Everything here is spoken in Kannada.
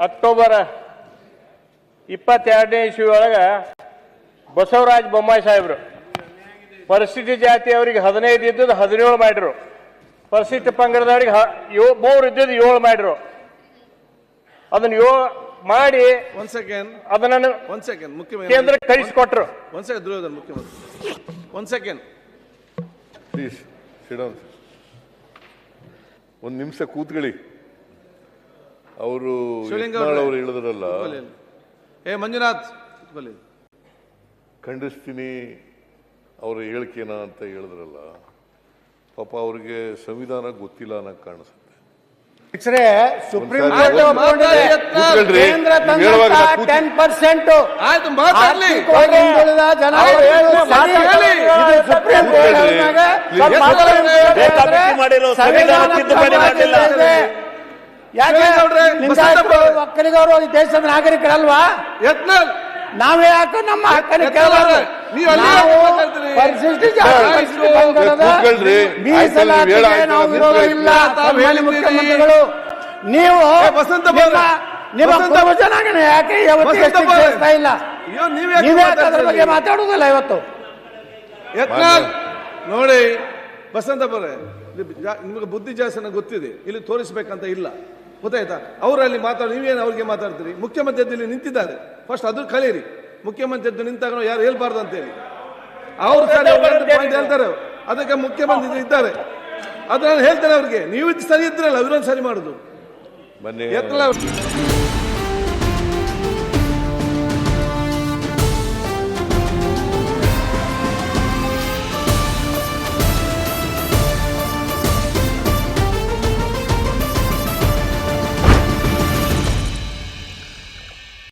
ಅಕ್ಟೋಬರ್ 22ನೇ ಇಸ್ವಿ ಒಳಗೆ ಬಸವರಾಜ ಬೊಮ್ಮಾಯಿ ಸಾಹೇಬರು ಪರಿಸ್ಥಿತಿ ಜಾತಿಯವರಿಗೆ 15 ಇದ್ದದ್ದು 17 ಮಾಡಿದ್ರು. ಪರಿಸ್ಥಿತಿ ಪಂಗಡದವರಿಗೆ 3 ಇದ್ದದ್ದು 7 ಮಾಡಿದ್ರು. ಅದನ್ನ 7 ಮಾಡಿ ಅದನ್ನ ಕೇಂದ್ರಕ್ಕೆ ಕಳಿಸಿಕೊಟ್ರು. Please sit down. ಒಂದು ನಿಮಿಷ ಕೂತ್ಕೊಳ್ಳಿ. ಅವರು ಹೇಳಿದ್ರಲ್ಲ, ಮಂಜುನಾಥ್ ಖಂಡಿಸ್ತೀನಿ ಅವರ ಹೇಳಿಕೆನ ಅಂತ ಹೇಳಿದ್ರಲ್ಲ, ಪಾಪ ಅವ್ರಿಗೆ ಸಂವಿಧಾನ ಗೊತ್ತಿಲ್ಲ ಅನ್ನೋ ಕಾಣಿಸುತ್ತೆ. ಸುಪ್ರೀಂ ಕೋರ್ಟ್ ಕೇಂದ್ರ 10% ಒಕ್ಕಲಿಗರು ದೇಶದ ನಾಗರಿಕರಲ್ವಾ? ನಾವೇ ಯಾಕೆ ನಮ್ಮ ಹಕ್ಕನ್ನು ಕೇಳಬಾರ್ದು? ಮೀಸಲಾತಿಗೆ ನಾವು ವಿರೋಧ ಇಲ್ಲ. ಮುಖ್ಯಮಂತ್ರಿಗಳು ನೀವು ನಿಮ್ಮ ಪೂರ್ವಜನಾಂಗನ ಯಾಕೆ ಸೇರ್ತಾ ಇಲ್ಲ? ನೀವೇ ಅದರ ಬಗ್ಗೆ ಮಾತಾಡುವುದಿಲ್ಲ ಇವತ್ತು. ನೋಡಿ ಬಸಂತಪ್ಪರೇ, ನಿಮಗೆ ಬುದ್ಧಿ ಜಾಸ್ತಿ ಗೊತ್ತಿದೆ, ಇಲ್ಲಿ ತೋರಿಸ್ಬೇಕಂತ ಇಲ್ಲ, ಗೊತ್ತಾಯ್ತಾ? ಅವರಲ್ಲಿ ಮಾತಾಡಿ ನೀವೇನು ಅವ್ರಿಗೆ ಮಾತಾಡ್ತೀರಿ? ಮುಖ್ಯಮಂತ್ರಿ ಇಲ್ಲಿ ನಿಂತಿದ್ದಾರೆ, ಫಸ್ಟ್ ಅದು ಕಳೀರಿ. ಮುಖ್ಯಮಂತ್ರಿ ನಿಂತಾಗ ಯಾರು ಹೇಳ್ಬಾರ್ದು ಅಂತೇಳಿ ಅವ್ರು ಪಾಯಿಂಟ್ ಹೇಳ್ತಾರೆ, ಅದಕ್ಕೆ ಮುಖ್ಯಮಂತ್ರಿ ಇದ್ದಾರೆ, ಅದನ್ನ ಹೇಳ್ತಾರೆ ಅವ್ರಿಗೆ. ನೀವು ಸರಿ ಇದ್ರಲ್ಲ, ಅವರನ್ನು ಸರಿ ಮಾಡುದು.